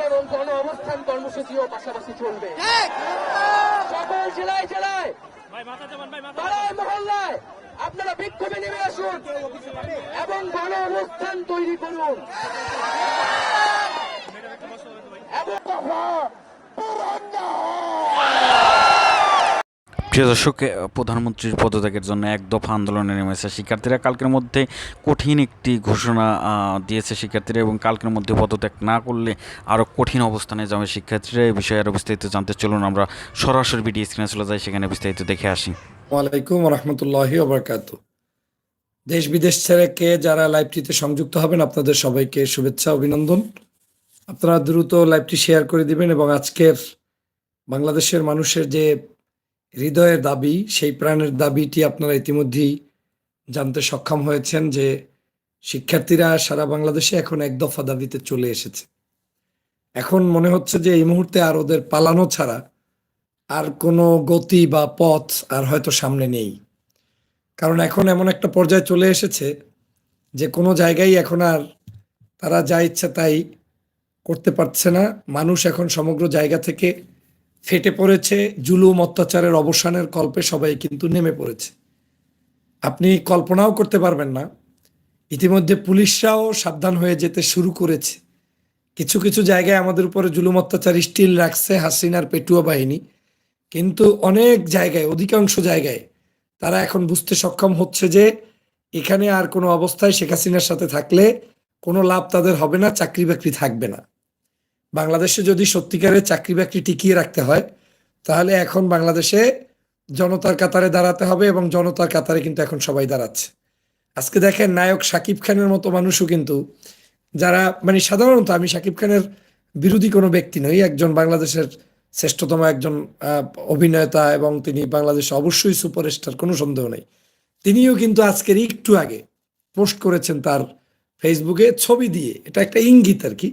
এবং গণ অবস্থান কর্মসূচিও পাশাপাশি চলবে। সকল জেলায় জেলায়, পাড়ায় মহল্লায় আপনারা বিক্ষোভে নেমে আসুন এবং গণ অবস্থান তৈরি করুন। প্রিয় দর্শক, প্রধানমন্ত্রীর পদত্যাগের জন্য এক দফা আন্দোলনে নেমেছে শিক্ষার্থীরা। কালকের মধ্যে কঠিন একটি ঘোষণা দিয়েছে শিক্ষার্থীরা, এবং কালকের মধ্যে পদত্যাগ না করলে আরও কঠিন অবস্থানে যাবে শিক্ষার্থীরা। এই বিষয়ে আরও বিস্তারিত জানতে চলুন আমরা সরাসরি ভিডিও স্ক্রিনে চলে যাই, সেখানে বিস্তারিত দেখে আসি। ওয়ালাইকুম রহমতুল্লাহি ওয়া বারাকাতুহু। দেশ বিদেশ ছেড়ে কে যারা লাইভটিতে সংযুক্ত হবেন, আপনাদের সবাইকে শুভেচ্ছা, অভিনন্দন। আপনারা দ্রুত লাইভটি শেয়ার করে দিবেন এবং আজকের বাংলাদেশের মানুষের যে হৃদয়ের দাবি, সেই প্রাণের দাবিটি আপনারা ইতিমধ্যেই জানতে সক্ষম হয়েছেন যে শিক্ষার্থীরা সারা বাংলাদেশে এখন এক দফা দাবিতে চলে এসেছে। এখন মনে হচ্ছে যে এই মুহূর্তে আর ওদের পালানো ছাড়া আর কোনো গতি বা পথ আর হয়তো সামনে নেই। কারণ এখন এমন একটা পর্যায়ে চলে এসেছে যে কোনো জায়গায় এখন আর তারা যা ইচ্ছা তাই করতে পারছে না। মানুষ এখন সমগ্র জায়গা থেকে ফেটে পড়েছে, জুলুম অত্যাচারের অবসানের কল্পে সবাই কিন্তু নেমে পড়েছে। আপনি কল্পনাও করতে পারবেন না, ইতিমধ্যে পুলিশরাও সাবধান হয়ে যেতে শুরু করেছে। কিছু কিছু জায়গায় আমাদের উপরে জুলুম অত্যাচার স্টিল রাখছে হাসিনার পেটুয়া বাহিনী, কিন্তু অনেক জায়গায়, অধিকাংশ জায়গায় তারা এখন বুঝতে সক্ষম হচ্ছে যে এখানে আর কোনো অবস্থায় শেখ হাসিনার সাথে থাকলে কোনো লাভ তাদের হবে না, চাকরি বাকরি থাকবে না। বাংলাদেশে যদি সত্যিকারের চাকরি বাকরি টিকিয়ে রাখতে হয়, তাহলে এখন বাংলাদেশে জনতার কাতারে দাঁড়াতে হবে, এবং জনতার কাতারে কিন্তু এখন সবাই দাঁড়াচ্ছে। আজকে দেখেন, নায়ক শাকিব খানের মতো মানুষও কিন্তু, যারা মানে সাধারণত, আমি শাকিব খানের বিরোধী কোনো ব্যক্তি নই, একজন বাংলাদেশের শ্রেষ্ঠতম একজন অভিনেতা, এবং তিনি বাংলাদেশে অবশ্যই সুপারস্টার, কোনো সন্দেহ নেই। তিনিও কিন্তু আজকের একটু আগে পোস্ট করেছেন তার ফেসবুকে ছবি দিয়ে, এটা একটা ইঙ্গিত আর কি,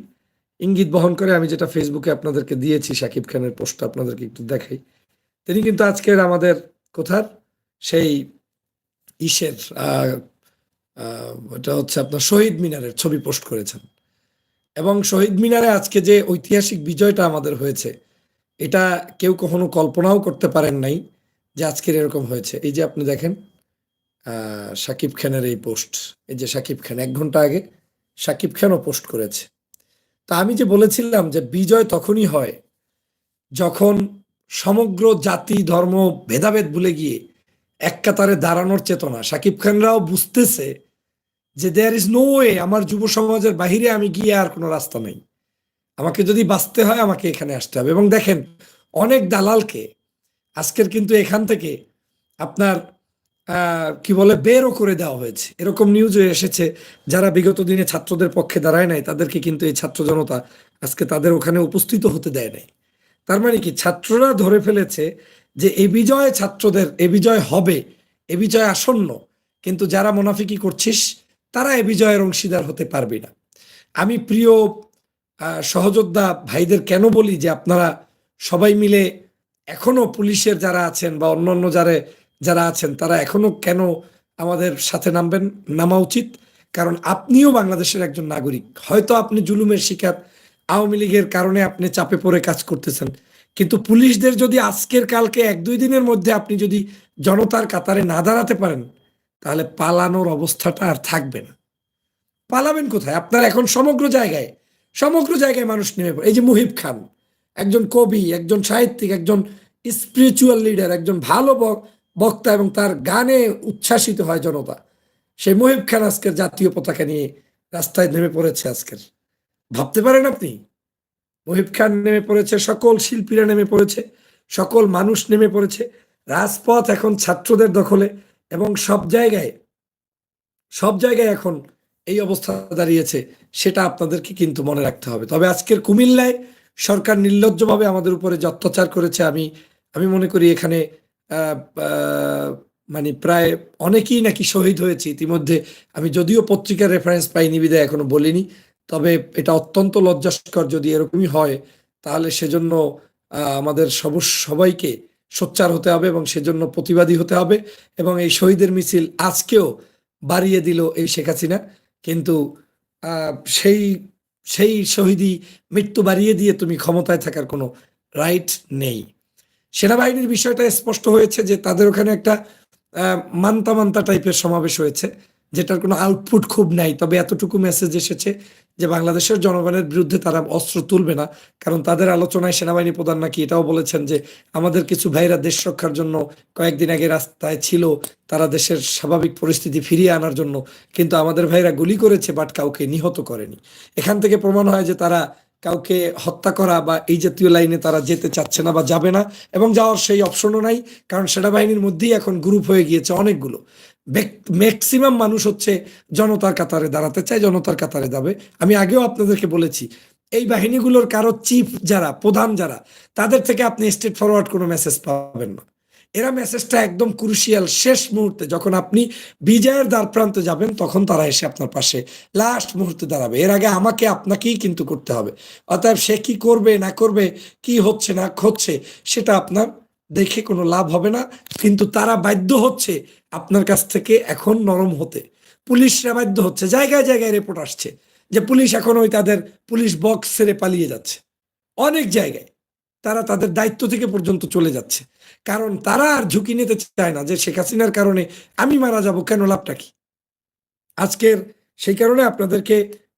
ইঙ্গিত বহন করে। আমি যেটা ফেসবুকে আপনাদেরকে দিয়েছি, শাকিব খানের পোস্টটা আপনাদেরকে একটু দেখাই। তিনি কিন্তু আজকের আমাদের কোথার সেই ইসের এটা হচ্ছে আপনার শহীদ মিনারের ছবি পোস্ট করেছেন, এবং শহীদ মিনারে আজকে যে ঐতিহাসিক বিজয়টা আমাদের হয়েছে, এটা কেউ কখনো কল্পনাও করতে পারেন নাই যে আজকের এরকম হয়েছে। এই যে আপনি দেখেন শাকিব খানের এই পোস্ট, এই যে শাকিব খান 1 ঘন্টা আগে শাকিব খানও পোস্ট করেছে। তা আমি যে বলেছিলাম যে বিজয় তখনই হয় যখন সমগ্র জাতি ধর্ম ভেদাভেদ ভুলে গিয়ে এক কাতারে দাঁড়ানোর চেতনা, শাকিব খানরাও বুঝতেছে যে দেয়ার ইজ নো ওয়ে, আমার যুব সমাজের বাহিরে আমি গিয়ে আর কোনো রাস্তা নেই, আমাকে যদি বাঁচতে হয় আমাকে এখানে আসতে হবে। এবং দেখেন, অনেক দালালকে আজকের কিন্তু এখান থেকে আপনার কি বলে বেরও করে দেওয়া হয়েছে, এরকম নিউজও এসেছে। যারা বিগত দিনে ছাত্রদের পক্ষে দাঁড়ায় নাই, তাদেরকে কিন্তু এই ছাত্র জনতা আজকে তাদের ওখানে উপস্থিত হতে দেয় নাই। তার মানে কি, ছাত্ররা ধরে ফেলেছে যে এ বিজয় ছাত্রদের, এ বিজয় হবে, এ বিজয় আসন্ন, কিন্তু যারা মুনাফিকি করছিস তারা এ বিজয়ের অংশীদার হতে পারবে না। আমি প্রিয় সহযোদ্ধা ভাইদের কেন বলি যে আপনারা সবাই মিলে এখনো পুলিশের যারা আছেন বা অন্যান্য যারা আছেন, তারা এখনো কেন আমাদের সাথে নামা উচিত। কারণ আপনিও বাংলাদেশের একজন নাগরিক। হয়তো আপনি জুলুমের শিকার, আওয়ামী লীগের কারণে আপনি চাপে পড়ে কাজ করতেছেন, কিন্তু পুলিশদের যদি আজকের কালকে 1-2 দিনের মধ্যে আপনি যদি জনতার কাতারে না দাঁড়াতে পারেন, তাহলে পালানোর অবস্থাটা আর থাকবে না। পালাবেন কোথায়? আপনার এখন সমগ্র জায়গায় মানুষ নেমে পড়ে। এই যে মুহিব খান, একজন কবি, একজন সাহিত্যিক, একজন স্পিরিচুয়াল লিডার, একজন ভালো বক্তা, এবং তার গানে উচ্ছ্বাসিত হয় জনতা, সেই মুহিব খান আজকের জাতীয় পতাকা নিয়ে রাস্তায় নেমে পড়েছে। আজকের ভাবতে পারেন আপনি, মুহিব খান নেমে পড়েছে, সকল শিল্পীরা নেমে পড়েছে, সকল মানুষ নেমে পড়েছে। রাজপথ এখন ছাত্রদের দখলে, এবং সব জায়গায় এখন এই অবস্থা দাঁড়িয়েছে, সেটা আপনাদেরকে কিন্তু মনে রাখতে হবে। তবে আজকের কুমিল্লায় সরকার নির্লজ্জভাবে আমাদের উপরে যে অত্যাচার করেছে, আমি মনে করি এখানে মানে প্রায় অনেকেই নাকি শহীদ হয়েছে ইতিমধ্যে। আমি যদিও পত্রিকার রেফারেন্স পাইনি বিধায় এখনো বলিনি, তবে এটা অত্যন্ত লজ্জাস্কর। যদি এরকমই হয়, তাহলে সেজন্য আমাদের সবাইকে সোচ্চার হতে হবে, এবং সেজন্য প্রতিবাদী হতে হবে। এবং এই শহীদের মিছিল আজকেও বাড়িয়ে দিল এই শেখ হাসিনা, কিন্তু সেই সেই শহীদি মৃত্যু বাড়িয়ে দিয়ে তুমি ক্ষমতায় থাকার কোনো রাইট নেই। সেনাবাহিনীর বিষয়টা স্পষ্ট হয়েছে যে তাদের ওখানে একটা মান্তা মান্তা টাইপের সমাবেশ হয়েছে, যেটার কোনো আউটপুট খুব নাই, তবে এতটুকু মেসেজ এসেছে যে বাংলাদেশের জনগণের বিরুদ্ধে তারা অস্ত্র তুলবে না। কারণ তাদের আলোচনায় সেনাবাহিনী প্রধান নাকি এটাও বলেছেন যে আমাদের কিছু ভাইরা দেশ রক্ষার জন্য কয়েকদিন আগে রাস্তায় ছিল, তারা দেশের স্বাভাবিক পরিস্থিতি ফিরিয়ে আনার জন্য, কিন্তু আমাদের ভাইরা গুলি করেছে বাট কাউকে নিহত করেনি। এখান থেকে প্রমাণ হয় যে তারা কাউকে হত্যা করা বা এই জাতীয় লাইনে তারা যেতে চাচ্ছে না বা যাবে না, এবং যাওয়ার সেই অপশনও নাই। কারণ সেনাবাহিনীর মধ্যেই এখন গ্রুপ হয়ে গিয়েছে অনেকগুলো। ম্যাক্সিমাম মানুষ হচ্ছে জনতার কাতারে দাঁড়াতে চায়, জনতার কাতারে যাবে। আমি আগেও আপনাদেরকে বলেছি এই বাহিনীগুলোর কারো চিফ যারা, প্রধান যারা, তাদের থেকে আপনি স্ট্রেট ফরওয়ার্ড কোনো মেসেজ পাবেন না। এরা মেসেজটা একদম ক্রুশিয়াল শেষ মুহূর্তে যখন আপনি বিজয়ের দ্বার প্রান্তে যাবেন তখন তারা এসে আপনার পাশে লাস্ট মুহূর্তে দাঁড়াবে। এর আগে আমাকে আপনাকেই কিন্তু করতে হবে। অতএব সে কি করবে না করবে, কি হচ্ছে না হচ্ছে, সেটা আপনার দেখে কোনো লাভ হবে না। কিন্তু তারা বাধ্য হচ্ছে আপনার কাছ থেকে এখন নরম হতে। পুলিশরা বাধ্য হচ্ছে, জায়গায় জায়গায় রিপোর্ট আসছে যে পুলিশ এখন ওই তাদের পুলিশ বক্স ছেড়ে পালিয়ে যাচ্ছে। অনেক জায়গায় তারা তাদের দায়িত্ব থেকে পর্যন্ত চলে যাচ্ছে, কারণ তারা আর ঝুঁকি নিতে চায় না যে শেখ হাসিনার কারণে আমি মারা যাব, কেন, লাভটা কি। আজকের সেই কারণে আপনাদেরকে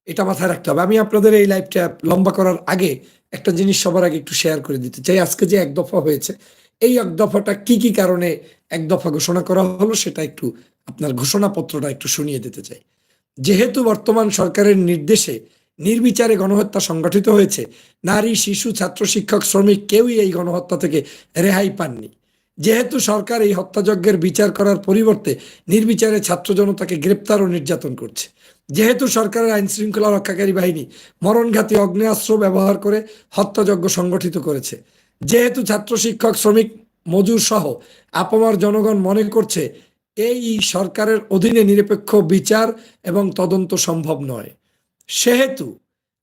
এটা মাথায় রাখতে হবে। আমি আপনাদের এই লাইভটা লম্বা করার আগে একটা জিনিস সবার আগে একটু শেয়ার করে দিতে চাই। আজকে যে এক দফা হয়েছে, এই এক দফাটা কি কি কারণে এক দফা ঘোষণা করা হলো সেটা একটু আপনার ঘোষণাপত্রটা একটু শুনিয়ে দিতে চাই। যেহেতু বর্তমান সরকারের নির্দেশে নির্বিচারে গণহত্যা সংগঠিত হয়েছে, নারী, শিশু, ছাত্র, শিক্ষক, শ্রমিক কেউই এই গণহত্যা থেকে রেহাই পাননি। যেহেতু সরকার এই হত্যাযজ্ঞের বিচার করার পরিবর্তে নির্বিচারে ছাত্র জনতাকে গ্রেপ্তার ও নির্যাতন করছে, যেহেতু সরকারের আইন শৃঙ্খলা রক্ষাকারী বাহিনী মরণঘাতী অগ্নেয়াস্ত্র ব্যবহার করে হত্যাযজ্ঞ সংগঠিত করেছে, যেহেতু ছাত্র, শিক্ষক, শ্রমিক, মজুর সহ আপামর জনগণ মনে করছে এই সরকারের অধীনে নিরপেক্ষ বিচার এবং তদন্ত সম্ভব নয়, সেহেতু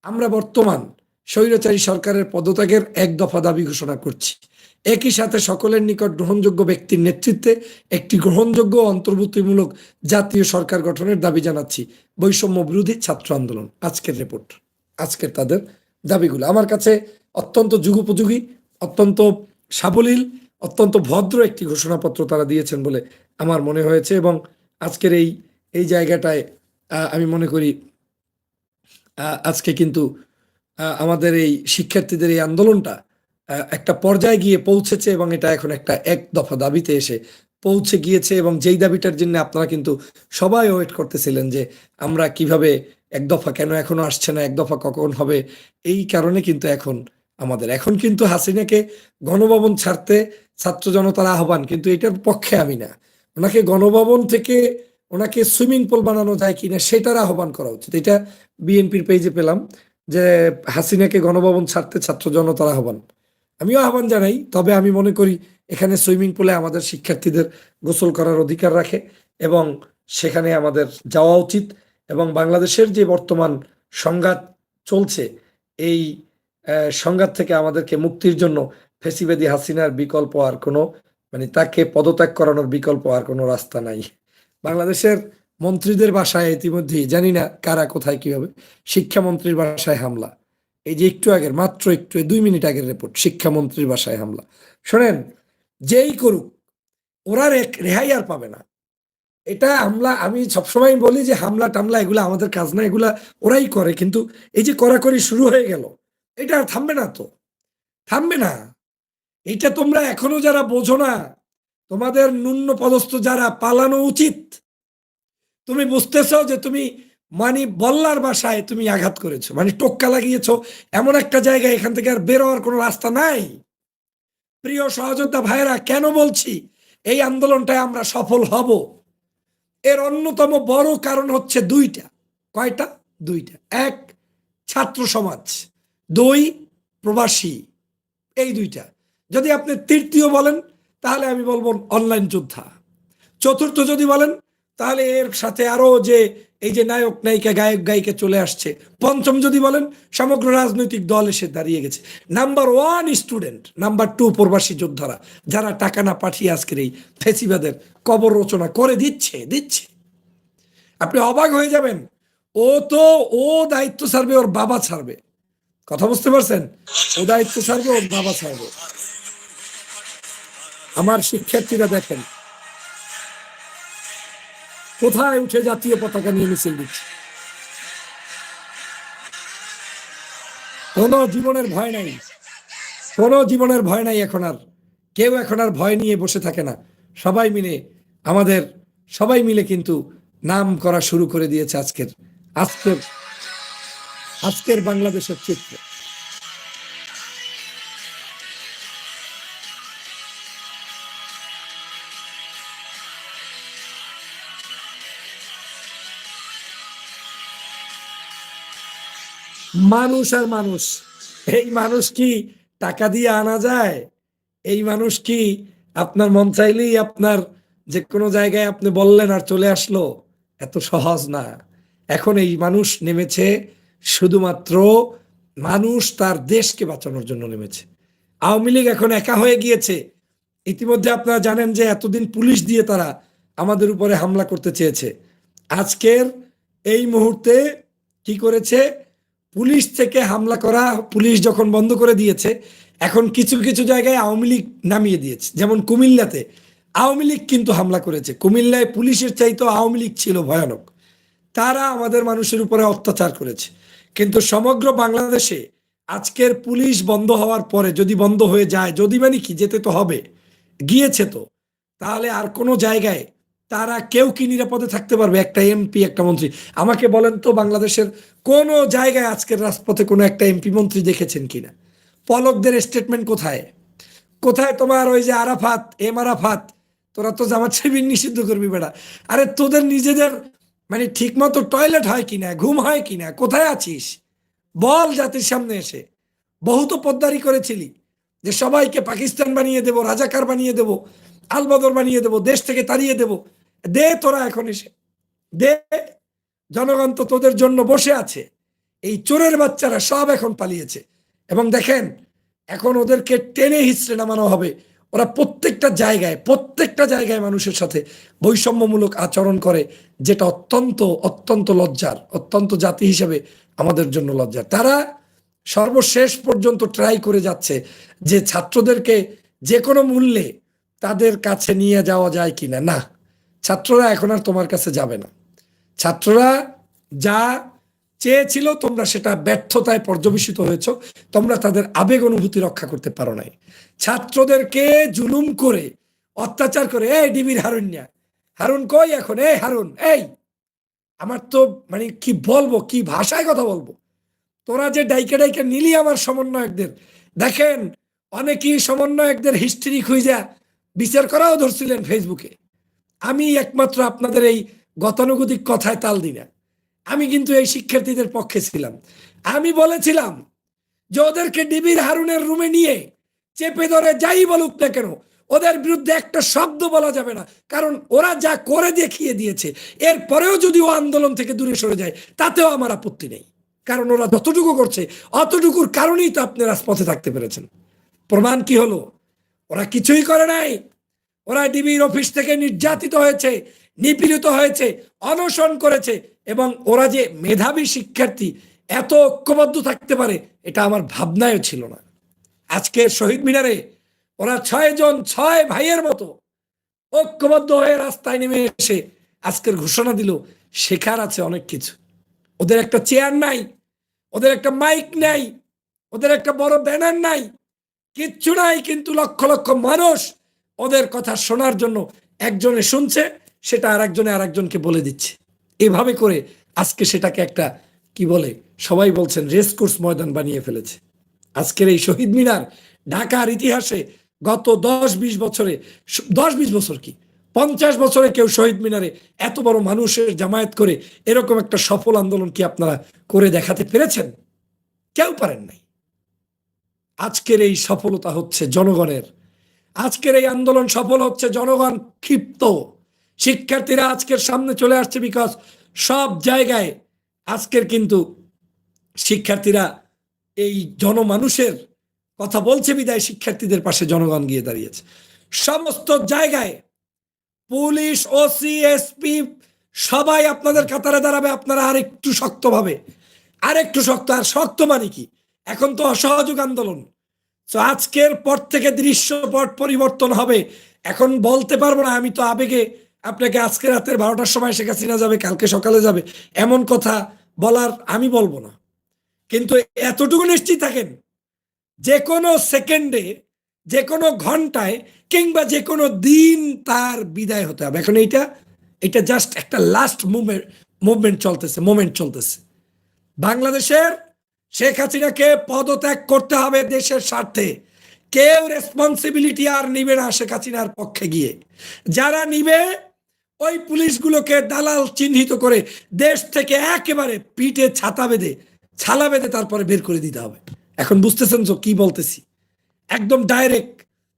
আমরা বর্তমান স্বৈরাচারী সরকারের পদত্যাগের এক দফা দাবি ঘোষণা করছি। একই সাথে সকলের নিকট গ্রহণযোগ্য ব্যক্তির নেতৃত্বে একটি গ্রহণযোগ্য অন্তর্ভুক্তিমূলক জাতীয় সরকার গঠনের দাবি জানাচ্ছি। বৈষম্য বিরোধী ছাত্র আন্দোলন। আজকের রিপোর্ট, আজকের তাদের দাবিগুলো আমার কাছে অত্যন্ত যুগোপযোগী, অত্যন্ত সাবলীল, অত্যন্ত ভদ্র একটি ঘোষণাপত্র তারা দিয়েছেন বলে আমার মনে হয়েছে। এবং আজকের এই জায়গাটায় আমি মনে করি আজকে কিন্তু আমাদের এই শিক্ষার্থীদের এই আন্দোলনটা একটা পর্যায়ে গিয়ে পৌঁছেছে, এবং এটা এখন একটা এক দফা দাবিতে এসে পৌঁছে গিয়েছে। এবং যেই দাবিটার জন্য আপনারা কিন্তু সবাই ওয়েট করতেছিলেন যে আমরা কিভাবে এক দফা কেন এখনো আসছে না, এক দফা কখন হবে, এই কারণে কিন্তু এখন কিন্তু হাসিনাকে গণভবন ছাড়তে ছাত্র জনতার আহ্বান, কিন্তু এটার পক্ষে আমি না। ওনাকে গণভবন থেকে ওনাকে সুইমিং পুল বানানো যায় কিনা সেটার আহ্বান করা উচিত। এটা বিএনপির পেজে পেলাম যে হাসিনাকে গণভবন ছাড়তে ছাত্র জনতার আহ্বান। আমিও আহ্বান জানাই, তবে আমি মনে করি এখানে সুইমিং পুলে আমাদের শিক্ষার্থীদের গোসল করার অধিকার রাখে এবং সেখানে আমাদের যাওয়া উচিত। এবং বাংলাদেশের যে বর্তমান সংঘাত চলছে, এই সংঘাত থেকে আমাদেরকে মুক্তির জন্য ফেসিবাদী হাসিনার বিকল্প আর কোনো, মানে তাকে পদত্যাগ করানোর বিকল্প আর কোনো রাস্তা নাই। বাংলাদেশের মন্ত্রীদের বাসায় ইতিমধ্যেই জানি না কারা কোথায় কিভাবে, শিক্ষামন্ত্রীর বাসায় হামলা। এই যে একটু আগের, মাত্র 2 মিনিট আগের রিপোর্ট, শিক্ষামন্ত্রীর বাসায় হামলা। শোনেন, যেই করুক ওরা রেহাই আর পাবে না। এটা হামলা, আমি সবসময় বলি যে হামলা টামলা এগুলা আমাদের কাজ না, এগুলা ওরাই করে। কিন্তু এই যে কড়াকড়ি শুরু হয়ে গেল, এটা আর থামবে না, তো থামবে না। এটা তোমরা এখনো যারা বোঝো না, তোমাদের ন্যূন পদস্থ যারা, পালানো উচিত। তুমি বুঝতেছো যে তুমি বল্লার বাসায় তুমি আঘাত করেছো, টোক্কা লাগিয়েছো এমন একটা জায়গায়, এখান থেকে আর বের হওয়ার কোনো রাস্তা নাই। প্রিয় সহযোদ্ধা ভাইরা, কেন বলছি এই আন্দোলনটায় আমরা সফল হব? এর অন্যতম বড় কারণ হচ্ছে দুইটা। কয়টা? দুইটা। এক, ছাত্র সমাজ। 2, প্রবাসী। এই দুইটা। যদি আপনি তৃতীয় বলেন তাহলে আমি বলবো অনলাইন যোদ্ধা। চতুর্থ যদি বলেন তাহলে এর সাথে আরো যে এই যে নায়ক নায়িকা, গায়ক গায়িকা চলে আসছে। পঞ্চম যদি বলেন সমগ্র রাজনৈতিক দল এসে দাঁড়িয়ে গেছে। নাম্বার 1 স্টুডেন্ট, নাম্বার 2 প্রবাসী যোদ্ধারা, যারা টাকা না পাঠিয়ে আজকের এই ফেসিবাদের কবর রচনা করে দিচ্ছে। আপনি অবাক হয়ে যাবেন, ও তো ও দায়িত্ব ছাড়বে, ওর বাবা ছাড়বে। কথা বুঝতে পারছেন? ও দায়িত্ব ছাড়বে, ওর বাবা ছাড়বে। আমার শিক্ষার্থীরা দেখেন কোথায় উঠে জাতীয় পতাকা নিয়ে মিছিল দিচ্ছে। কোনো জীবনের ভয় নাই, কোনো জীবনের ভয় নাই। এখন আর কেউ এখন আর ভয় নিয়ে বসে থাকে না। সবাই মিলে আমাদের সবাই মিলে কিন্তু নাম করা শুরু করে দিয়েছে আজকের আজকের আজকের বাংলাদেশের চিত্র। মানুষ আর মানুষ, এই মানুষ কি টাকা দিয়ে আনা যায়? এই মানুষ কি আপনার মন চাইলেই আপনার যে কোনো জায়গায় আপনি বললেন আর চলে আসলো? এত সহজ না। এখন এই মানুষ নেমেছে শুধুমাত্র মানুষ তার দেশকে বাঁচানোর জন্য নেমেছে। আওয়ামী লীগ এখন একা হয়ে গিয়েছে। ইতিমধ্যে আপনারা জানেন যে এতদিন পুলিশ দিয়ে তারা আমাদের উপরে হামলা করতে চেয়েছে। আজকের এই মুহূর্তে কি করেছে? পুলিশ থেকে হামলা করা, পুলিশ যখন বন্ধ করে দিয়েছে, এখন কিছু কিছু জায়গায় আওয়ামী লীগ নামিয়ে দিয়েছে। যেমন কুমিল্লাতে আওয়ামী লীগ কিন্তু হামলা করেছে। কুমিল্লায় পুলিশের চাইতেও আওয়ামী লীগ ছিল ভয়ানক। তারা আমাদের মানুষের উপরে অত্যাচার করেছে। কিন্তু সমগ্র বাংলাদেশে আজকের পুলিশ বন্ধ হওয়ার পরে, যদি বন্ধ হয়ে যায়, যদি মানে কি যেতে তো হবে, গিয়েছে তো, তাহলে আর কোনো জায়গায় তারা কেউ কি নিরাপদে থাকতে পারবে? একটা এমপি, একটা মন্ত্রী, আমাকে বলেন তো বাংলাদেশের কোন জায়গায় আজকের রাজপথে কোনো একটা এমপি মন্ত্রী দেখেছেন কিনা? পলকদের স্টেটমেন্ট কোথায়? কোথায় তোমার ওই যে আরাফাত, আরাফাত, তোরা তো জামাত শিবির নিষিদ্ধ করবি বেটা। আরে তোদের নিজেদের মানে ঠিক মতো টয়লেট হয় কিনা, ঘুম হয় কিনা, কোথায় আছিস বল জাতির সামনে এসে। বহুত পদ্মারি করেছিলি যে সবাইকে পাকিস্তান বানিয়ে দেব, রাজাকার বানিয়ে দেব, আলবদর বানিয়ে দেব, দেশ থেকে তাড়িয়ে দেব। দে তোরা এখন এসে দে। জনগণ তো তোদের জন্য বসে আছে। এই চোরের বাচ্চারা সব এখন পালিয়েছে। এবং দেখেন এখন ওদেরকে টেনে হিচড়ে নামানো হবে। ওরা প্রত্যেকটা জায়গায় মানুষের সাথে বৈষম্যমূলক আচরণ করে, যেটা অত্যন্ত অত্যন্ত লজ্জার, অত্যন্ত জাতি হিসেবে আমাদের জন্য লজ্জার। তারা সর্বশেষ পর্যন্ত ট্রাই করে যাচ্ছে যে ছাত্রদেরকে যে কোনো মূল্যে তাদের কাছে নিয়ে যাওয়া যায় কিনা। না, ছাত্ররা এখন আর তোমার কাছে যাবে না। ছাত্ররা যা চেয়েছিল তোমরা সেটা ব্যর্থতায় পর্যবেসিত হয়েছ। তোমরা তাদের আবেগ অনুভূতি রক্ষা করতে পারো নাই। ছাত্রদেরকে জুলুম করে, অত্যাচার করে, এই ডিবির হারুন কই এখন? এই হারুন, এই আমার তো মানে কি বলবো, কি ভাষায় কথা বলবো? তোরা যে ডাইকে ডাইকে নিলি আমার সমন্বয়কদের, দেখেন অনেকেই সমন্বয়কদের হিস্ট্রি খুঁজা বিচার করাও ধরছিলেন ফেসবুকে। আমি একমাত্র আপনাদের এই গতানুগতিক কথায় তাল দিই না। আমি কিন্তু এই শিক্ষার্থীদের পক্ষে ছিলাম। আমি বলেছিলাম যে ওদেরকে ডিবির হারুনের রুমে নিয়ে চেপে ধরে যাই বলুক না কেন, ওদের বিরুদ্ধে একটা শব্দ বলা যাবে না। কারণ ওরা যা করে দেখিয়ে দিয়েছে, এরপরেও যদি ও আন্দোলন থেকে দূরে সরে যায় তাতেও আমার আপত্তি নেই। কারণ ওরা যতটুকু করছে অতটুকুর কারণেই তো আপনি রাজপথে থাকতে পেরেছেন। প্রমাণ কি হলো? ওরা কিছুই করে নাই। ওরা ডিবির অফিস থেকে নির্যাতিত হয়েছে, নিপীড়িত হয়েছে, অনশন করেছে। এবং ওরা যে মেধাবী শিক্ষার্থী এত ঐক্যবদ্ধ থাকতে পারে, এটা আমার ভাবনায়ও ছিল না। আজকে শহীদ মিনারে ওরা 6 জন 6 ভাইয়ের মতো ঐক্যবদ্ধ হয়ে রাস্তায় নেমে এসে আজকের ঘোষণা দিল। শেখার আছে অনেক কিছু। ওদের একটা চেয়ার নাই, ওদের একটা মাইক নাই, ওদের একটা বড় ব্যানার নাই, কিচ্ছু নাই। কিন্তু লক্ষ লক্ষ মানুষ ওদের কথা শোনার জন্য একজনে শুনছে, সেটা আরেকজনকে বলে দিচ্ছে। এভাবে করে আজকে সেটাকে একটা কি বলে, সবাই বলছেন রেসকোর্স ময়দান বানিয়ে ফেলেছে। আজকের এই শহীদ মিনার ঢাকার ইতিহাসে গত 10-20 বছরে, 10-20 বছর কি 50 বছরে কেউ শহীদ মিনারে এত বড় মানুষের জামায়াত করে এরকম একটা সফল আন্দোলন কি আপনারা করে দেখাতে পেরেছেন? কেউ পারেন নাই। আজকের এই সফলতা হচ্ছে জনগণের। আজকের এই আন্দোলন সফল হচ্ছে, জনগণ ক্ষিপ্ত। শিক্ষার্থীরা আজকের সামনে চলে আসছে, বিকজ সব জায়গায় আজকের কিন্তু শিক্ষার্থীরা এই জনমানুষের কথা বলছে বিদায় শিক্ষার্থীদের পাশে জনগণ গিয়ে দাঁড়িয়েছে। সমস্ত জায়গায় পুলিশ, ওসি, এসপি সবাই আপনাদের কাতারে দাঁড়াবে, আপনারা আরেকটু শক্তভাবে, আরেকটু শক্ত। আর শক্ত মানে কি, এখন তো অসহযোগ আন্দোলন। তো আজকের পর থেকে দৃশ্যপট পরিবর্তন হবে। এখন বলতে পারবো না, আমি তো আবেগে আপনাকে আজকে রাতের 12টার সময় শেখ হাসিনা যাবে, কালকে সকালে যাবে, এমন কথা বলার আমি বলবো না। কিন্তু এতটুকু নিশ্চিত থাকেন, যে কোনো সেকেন্ডে, যে কোনো ঘন্টায়, কিংবা যে কোনো দিন তার বিদায় হতে হবে। এখন এটা জাস্ট একটা লাস্ট মুভমেন্ট চলতেছে। বাংলাদেশের শেখ হাসিনাকে পদত্যাগ করতে হবে দেশের স্বার্থে। কেউ রেসপন্সিবিলিটি আর নিবে না শেখ হাসিনার পক্ষে গিয়ে। যারা নিবে ওই পুলিশগুলোকে দালাল চিহ্নিত করে দেশ থেকে একেবারে পিঠে ছালা বেঁধে তারপরে বের করে দিতে হবে। এখন বুঝতেছেন তো কি বলতেছি, একদম ডাইরেক্ট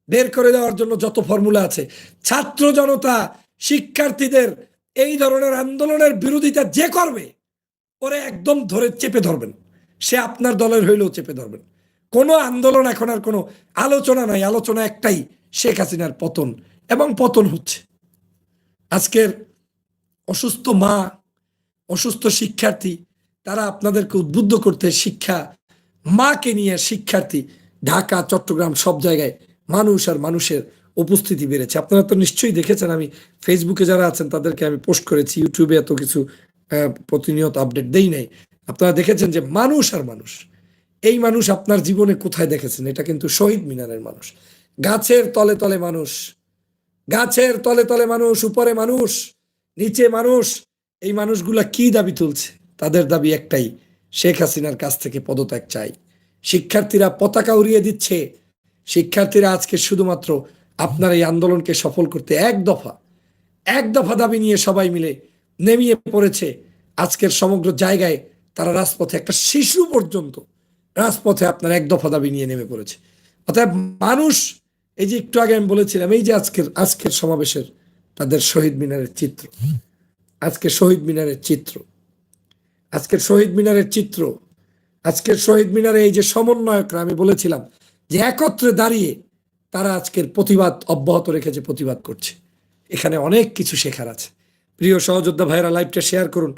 বের করে দেওয়ার জন্য যত ফর্মুলা আছে। ছাত্র জনতা, শিক্ষার্থীদের এই ধরনের আন্দোলনের বিরোধিতা যে করবে, ওরে একদম ধরে চেপে ধরবেন। সে আপনার দলের হইলেও চেপে ধরবেন। কোনো আন্দোলন এখন আর কোনো আলোচনা নাই, আলোচনা একটাই, শেখ হাসিনার পতন। এবং পতন হচ্ছে। আজকের অসুস্থ মা, অসুস্থ শিক্ষার্থী, তারা আপনাদেরকে উদ্বুদ্ধ করতে, মাকে নিয়ে শিক্ষার্থী ঢাকা, চট্টগ্রাম সব জায়গায় মানুষ আর মানুষের উপস্থিতি বেড়েছে। আপনারা তো নিশ্চয়ই দেখেছেন, আমি ফেসবুকে যারা আছেন তাদেরকে আমি পোস্ট করেছি, ইউটিউবে এত কিছু প্রতিনিয়ত আপডেট দেই নাই। আপনারা দেখেছেন যে মানুষ আর মানুষ। এই মানুষ আপনার জীবনে কোথায় দেখেছেন? এটা কিন্তু শহীদ মিনারের মানুষ। গাছের তলে তলে মানুষ, গাছের তলে তলে মানুষ, উপরে মানুষ, নিচে মানুষ। এই মানুষগুলা কি দাবি তুলছে? তাদের দাবি একটাই, শেখ হাসিনার কাছ থেকে পদত্যাগ চাই। শিক্ষার্থীরা পতাকা উড়িয়ে দিচ্ছে। শিক্ষার্থীরা আজকে শুধুমাত্র আপনার এই আন্দোলনকে সফল করতে এক দফা দাবি নিয়ে সবাই মিলে নেমিয়ে পড়েছে। আজকের সমগ্র জায়গায় তারা রাজপথে, একটা শিশু পর্যন্ত রাজপথে আপনার এক দফা দাবি নিয়ে নেমে পড়েছে। অর্থাৎ মানুষ, এই যে একটু আগে আমি বলেছিলাম, এই যে আজকের সমাবেশের তাদের শহীদ মিনারের চিত্র, আজকের শহীদ মিনারের এই যে সমন্বয়করা, আমি বলেছিলাম যে একত্রে দাঁড়িয়ে তারা আজকের প্রতিবাদ অব্যাহত রেখেছে, প্রতিবাদ করছে। এখানে অনেক কিছু শেখার আছে। প্রিয় সহযোদ্ধা ভাইরা, লাইভটা শেয়ার করুন।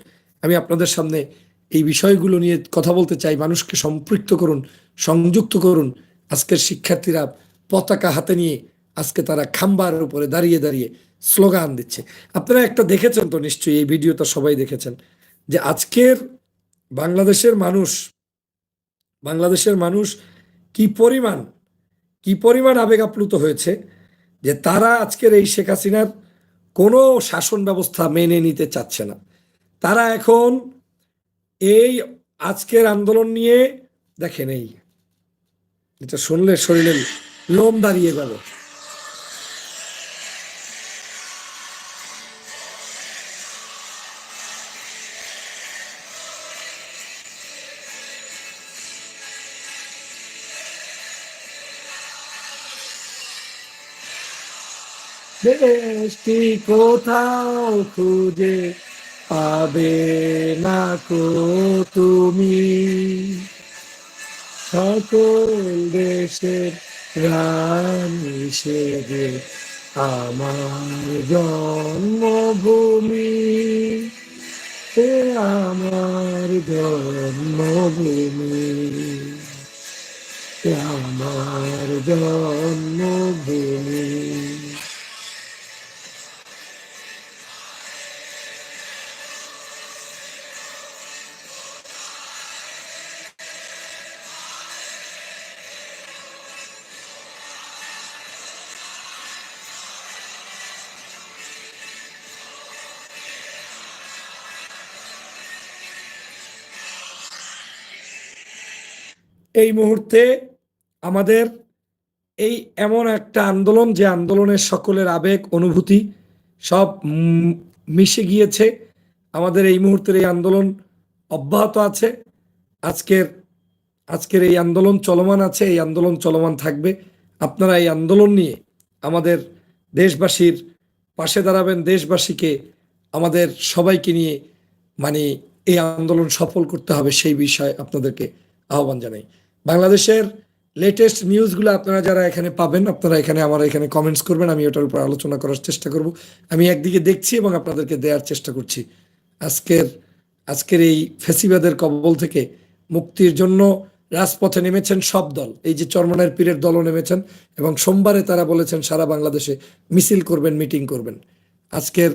আমি আপনাদের সামনে এই বিষয়গুলো নিয়ে কথা বলতে চাই। মানুষকে সম্পৃক্ত করুন, সংযুক্ত করুন। আজকের শিক্ষার্থীরা পতাকা হাতে নিয়ে আজকে তারা খাম্বার উপরে দাঁড়িয়ে দাঁড়িয়ে স্লোগান দিচ্ছে। আপনারা একটা দেখেছেন তো নিশ্চয়ই, এই ভিডিওটা সবাই দেখেছেন, যে আজকের বাংলাদেশের মানুষ কি পরিমাণ আবেগ আপ্লুত হয়েছে, যে তারা আজকের এই শেখ হাসিনার কোনো শাসন ব্যবস্থা মেনে নিতে চাচ্ছে না। তারা এখন এই আজকের আন্দোলন নিয়ে, দেখেন, এটা শুনলে শরীরের লোম দাঁড়িয়ে গেল। দেশটি কোথাও খুঁজে পাবে না কো তুমি, সকল দেশের রানী হিসেবে আমার জন্মভূমি, আমার জন্মভূমি, আমার জন্মভূমি। এই মুহূর্তে আমাদের এই এমন একটা আন্দোলন, যে আন্দোলনের সকলের আবেগ অনুভূতি সব মিশে গিয়েছে। আমাদের এই মুহূর্তের এই আন্দোলন অব্যাহত আছে। আজকের এই আন্দোলন চলমান আছে, এই আন্দোলন চলমান থাকবে। আপনারা এই আন্দোলন নিয়ে আমাদের দেশবাসীর পাশে দাঁড়াবেন। দেশবাসীকে, আমাদের সবাইকে নিয়ে এই আন্দোলন সফল করতে হবে, সেই বিষয়ে আপনাদেরকে আহ্বান জানাই। বাংলাদেশের লেটেস্ট নিউজগুলো আপনারা যারা এখানে পাবেন, আপনারা এখানে আমার এখানে কমেন্টস করবেন, আমি ওটার উপর আলোচনা করার চেষ্টা করব। আমি একদিকে দেখছি এবং আপনাদেরকে দেওয়ার চেষ্টা করছি। আজকের আজকের এই ফ্যাসিবাদের কবল থেকে মুক্তির জন্য রাজপথে নেমেছেন সব দল। এই যে চরমনাইয়ের পীরের দলও নেমেছেন এবং সোমবারে তারা বলেছেন সারা বাংলাদেশে মিছিল করবেন, মিটিং করবেন। আজকের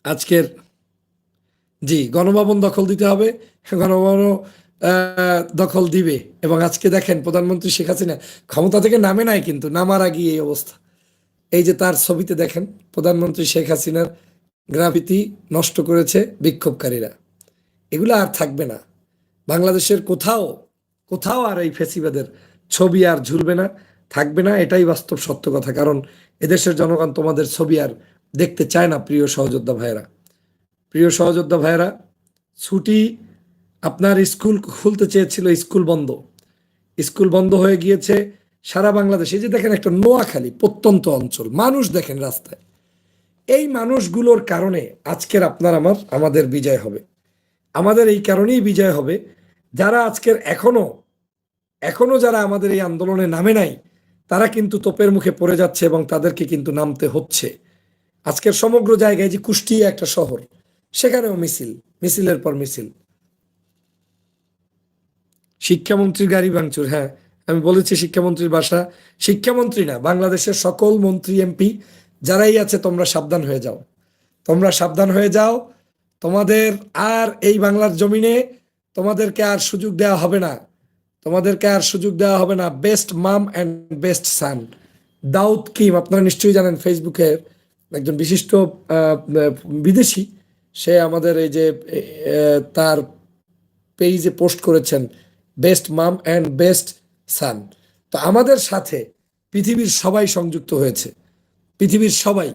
আজকের জি, গণভবন দখল দিতে হবে, গণভবন দখল দিবে। এবং আজকে দেখেন প্রধানমন্ত্রী শেখ হাসিনা ক্ষমতা থেকে নামে নাই, কিন্তু নামার আগে এই অবস্থা। এই যে তার ছবিতে দেখেন প্রধানমন্ত্রী শেখ হাসিনার গ্রাফিতি নষ্ট করেছে বিক্ষোভকারীরা। এগুলো আর থাকবে না বাংলাদেশের কোথাও, কোথাও আর এই ফ্যাসিবাদের ছবি আর ঝুলবে না, থাকবে না। এটাই বাস্তব সত্য কথা। কারণ এদেশের জনগণ তোমাদের ছবি আর দেখতে চায় না। প্রিয় সহযোদ্ধা ভাইয়েরা, প্রিয় সহযোদ্ধা ভাইয়েরা, ছুটি আপনার স্কুল খুলতে চেয়েছিল, স্কুল বন্ধ, স্কুল বন্ধ হয়ে গিয়েছে সারা বাংলাদেশে। এই যে দেখেন একটা নোয়াখালী প্রত্যন্ত অঞ্চল, মানুষ দেখেন রাস্তায়। এই মানুষগুলোর কারণে আজকের আপনার আমাদের বিজয় হবে। আমাদের এই কারণেই বিজয় হবে, যারা আজকের এখনো যারা আমাদের এই আন্দোলনে নামে নাই, তারা কিন্তু তোপের মুখে পড়ে যাচ্ছে এবং তাদেরকে কিন্তু নামতে হচ্ছে। আজকের সমগ্র জায়গায়, যে কুষ্টিয়া একটা শহর, সেখানেও মিছিল, মিছিলের পর মিছিল। শিক্ষামন্ত্রীর গাড়ি ভাঙচুর, হ্যাঁ আমি বলেছি শিক্ষামন্ত্রীর বাসা, শিক্ষামন্ত্রী না, বাংলাদেশের সকল মন্ত্রী এমপি যারাই আছে, তোমরা সাবধান হয়ে যাও, তোমরা সাবধান হয়ে যাও। তোমাদের আর এই বাংলার জমিনে তোমাদেরকে আর সুযোগ দেওয়া হবে না, তোমাদেরকে আর সুযোগ দেওয়া হবে না। Best mom and best son Dawood Kim, আপনারা নিশ্চয়ই জানেন, ফেসবুকের একজন বিশিষ্ট বিদেশি, সে আমাদের এই যে তার পেজে পোস্ট করেছেন বেস্ট মাম অ্যান্ড বেস্ট সান। তো আমাদের সাথে পৃথিবীর সবাই সংযুক্ত হয়েছে, পৃথিবীর সবাই।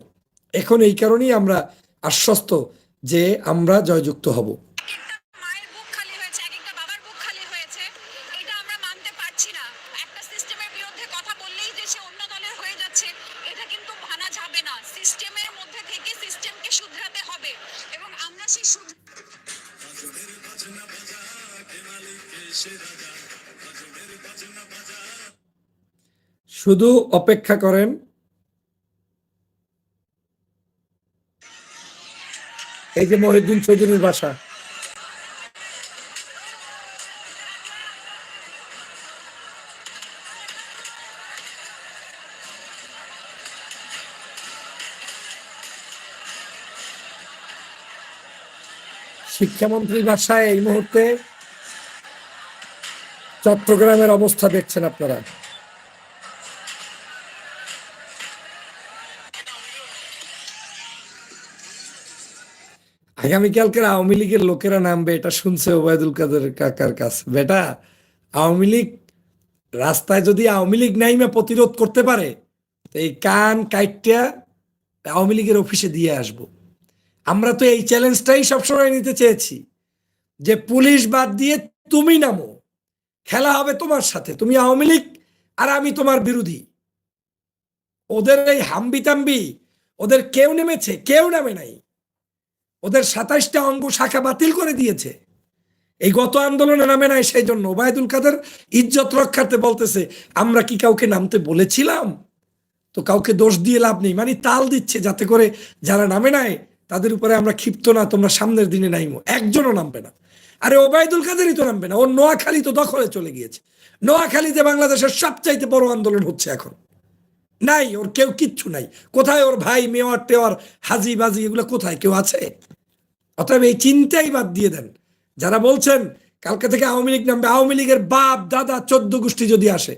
এখন এই কারণেই আমরা আশ্বস্ত যে আমরা জয়যুক্ত হব। মায়ের বুক খালি হয়েছে, এক একটা বাবার বুক খালি হয়েছে, এটা আমরা মানতে পারছি না। একটা সিস্টেমের বিরুদ্ধে কথা বললেই যে সে অন্য দলের হয়ে যাচ্ছে, এটা কিন্তু মানা যাবে না। সিস্টেমের মধ্যে থেকে সিস্টেমকে শুধরাতে হবে এবং আমরা সেই শুধু অপেক্ষা করেন, এই যে মহিউদ্দিন চৌধুরীর বাসা, শিক্ষামন্ত্রীর বাসায় এই মুহূর্তে চট্টগ্রামের অবস্থা দেখছেন আপনারা। আগামীকালকের আওয়ামী লীগের লোকেরা নামবে, এটা শুনছে ওবায়দুল কাদের কাকার কাছে। বেটা, আওয়ামী লীগ রাস্তায় যদি আওয়ামী লীগ নাইমা প্রতিরোধ করতে পারে, তো এই কান কাইটটা আওয়ামী লীগের অফিসে দিয়ে আসব। আমরা তো এই চ্যালেঞ্জটাই সবসময় নিতে চেয়েছি যে পুলিশ বাদ দিয়ে তুমি নামো, খেলা হবে তোমার সাথে, তুমি আওয়ামী লীগ আর আমি তোমার বিরোধী। ওদের এই হাম্বিতাম্বি, ওদের কেউ নেমেছে? কেউ নামে নাই। ওদের 27টা অঙ্গ শাখা বাতিল করে দিয়েছে, এই গত আন্দোলনে নামে নাই। সেই জন্য ওবায়দুল কাদের ইজ্জত রক্ষার্থে বলতেছে আমরা কি কাউকে নামতে বলেছিলাম? তো কাউকে দোষ দিয়ে লাভ নেই, মানে তাল দিচ্ছে যাতে করে যারা নামে নাই তাদের উপরে আমরা ক্ষিপ্ত না, তোমরা সামনের দিনে নাইমো। একজনও নামবে না। আরে ওবায়দুল কাদেরই তো নামবে না, ওর নোয়াখালী তো দখলে চলে গিয়েছে। নোয়াখালীতে বাংলাদেশের সবচাইতে বড় আন্দোলন হচ্ছে এখন। নাই, ওর কেউ কিচ্ছু নাই। কোথায় ওর ভাই, মেয়র টেওয়ার, হাজি বাজি, এগুলো কোথায়? কেউ আছে? অতএব এই চিন্তাই বাদ দিয়ে দেন। যারা বলছেন কালকে থেকে আওয়ামী লীগ নামবে, আওয়ামী লীগের বাপ দাদা 14 গোষ্ঠী যদি আসে,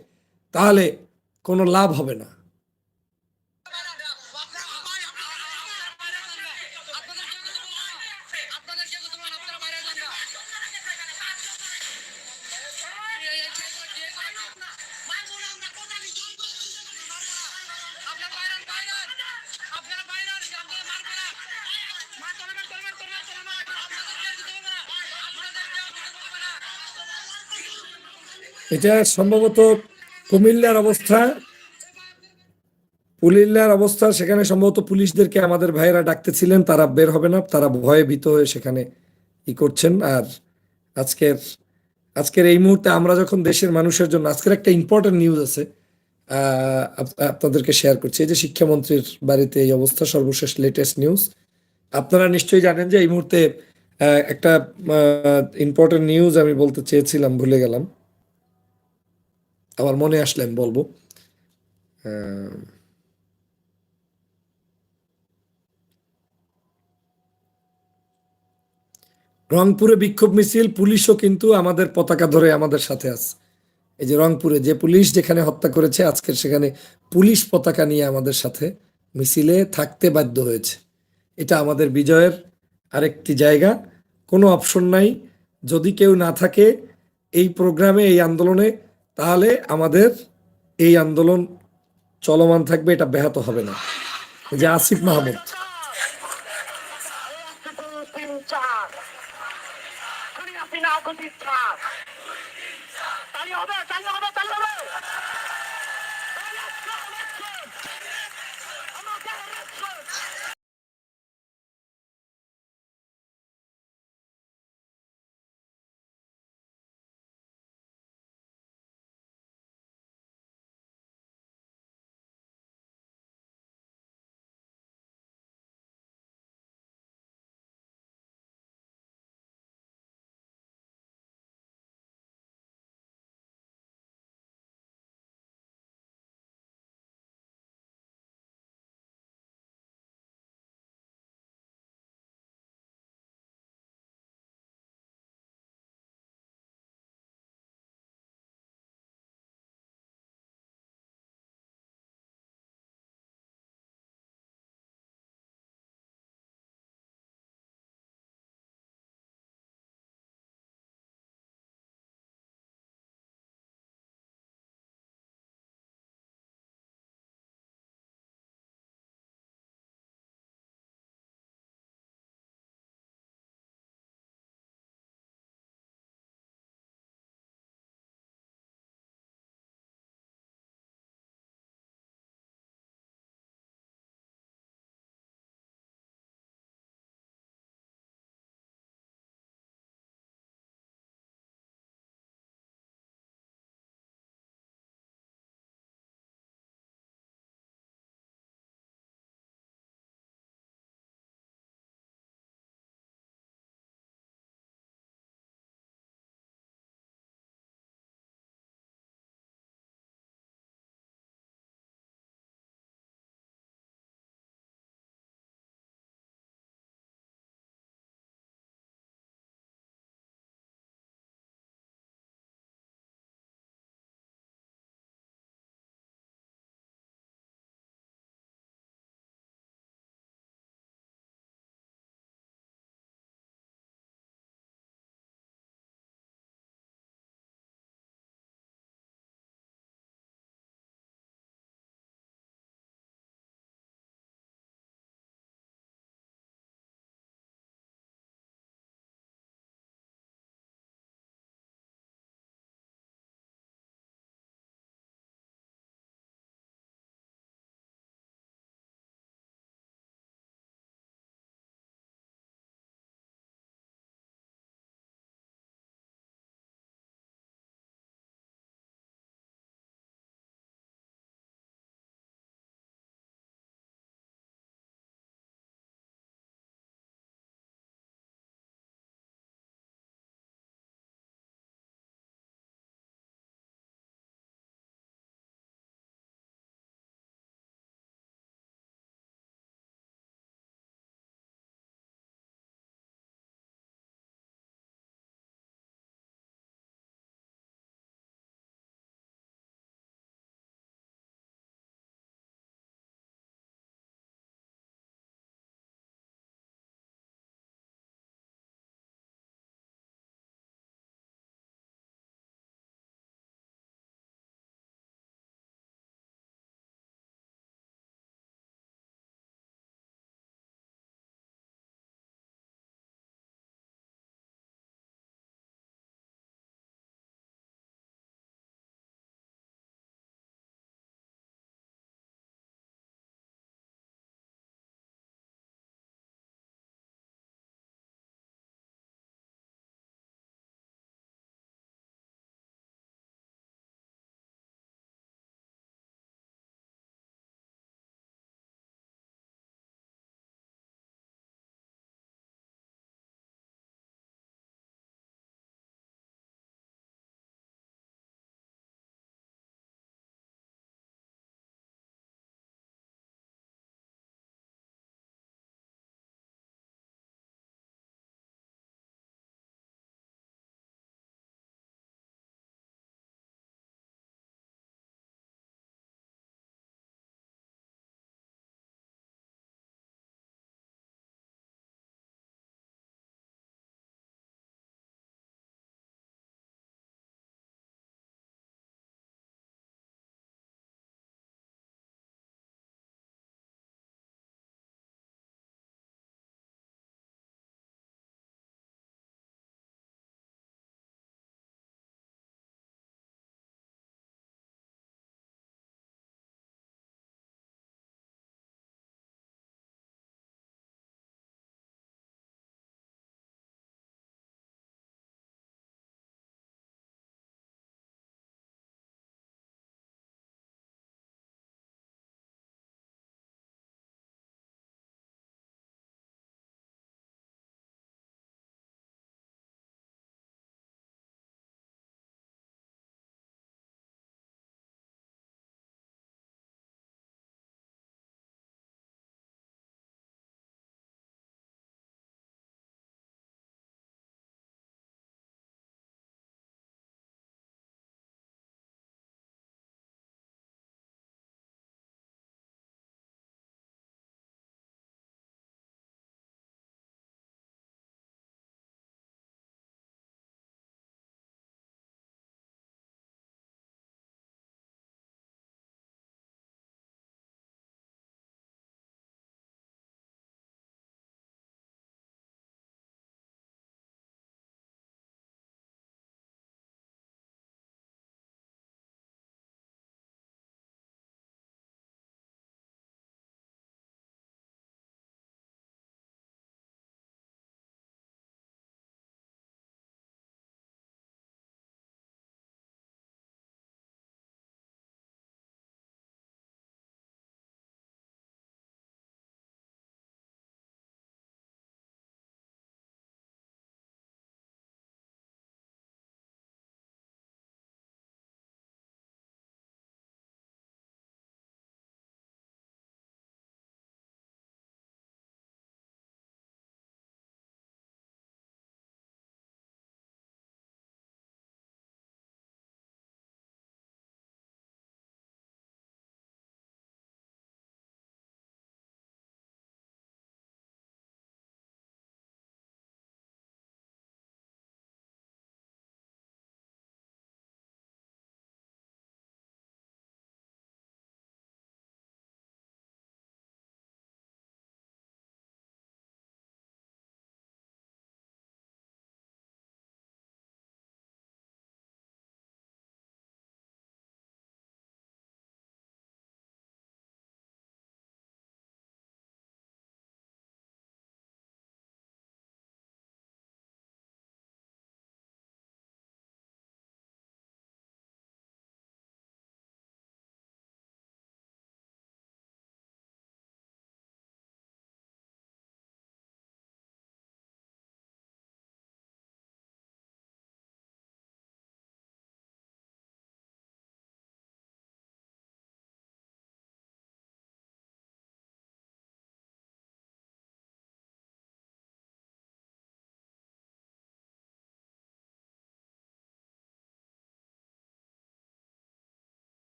তাহলে কোনো লাভ হবে না। এটা সম্ভবত কুমিল্লার অবস্থা, সেখানে সম্ভবত পুলিশদেরকে আমাদের ভাইয়েরা ডাকতেছিলেন, তারা বের হবে না, তারা ভয়ে ভীত হয়ে সেখানে ই করছেন। আর আজকের আজকের এই মুহূর্তে আমরা যখন দেশের মানুষের জন্য আজকের একটা ইম্পর্টেন্ট নিউজ আছে, আপনাদেরকে শেয়ার করছি। এই যে শিক্ষামন্ত্রীর বাড়িতে এই অবস্থা, সর্বশেষ লেটেস্ট নিউজ। আপনারা নিশ্চয়ই জানেন যে এই মুহূর্তে একটা ইম্পর্টেন্ট নিউজ আমি বলতে চেয়েছিলাম, ভুলে গেলাম, আমার মনে আসলে আমি বলবো। আহ, রংপুরে বিক্ষোভ মিছিল, পুলিশও কিন্তু আমাদের পতাকা ধরে আমাদের সাথে আছে। এই যে রংপুরে যে পুলিশ যেখানে হত্যা করেছে, আজকের সেখানে পুলিশ পতাকা নিয়ে আমাদের সাথে মিছিলে থাকতে বাধ্য হয়েছে। এটা আমাদের বিজয়ের আরেকটি জায়গা। কোনো অপশন নাই। যদি কেউ না থাকে এই প্রোগ্রামে, এই আন্দোলনে, তাহলে আমাদের এই আন্দোলন চলমান থাকবে, এটা ব্যাহত হবে না। এই যে আসিফ মাহমুদ,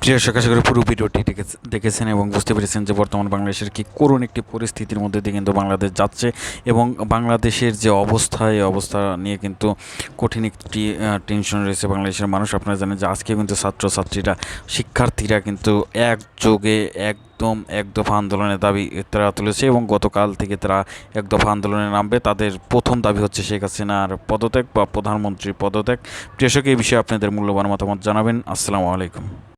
প্রিয় দর্শক, আশা করি পুরো ভিডিওটি দেখেছেন এবং বুঝতে পেরেছেন যে বর্তমান বাংলাদেশের কি করুণ একটি পরিস্থিতির মধ্যে দিয়ে কিন্তু বাংলাদেশ যাচ্ছে এবং বাংলাদেশের যে অবস্থা, এই অবস্থা নিয়ে কিন্তু কঠিন একটি টেনশন রয়েছে বাংলাদেশের মানুষ। আপনারা জানেন যে আজকে কিন্তু ছাত্রছাত্রীরা, শিক্ষার্থীরা কিন্তু একযোগে এক দফা আন্দোলনের দাবি তারা তুলেছে এবং গতকাল থেকে তারা এক দফা আন্দোলনে নামবে। তাদের প্রথম দাবি হচ্ছে শেখ হাসিনার পদত্যাগ বা প্রধানমন্ত্রীর পদত্যাগ। প্রিয় দর্শক, এই বিষয়ে আপনাদের মূল্যবান মতামত জানাবেন। আসসালামু আলাইকুম।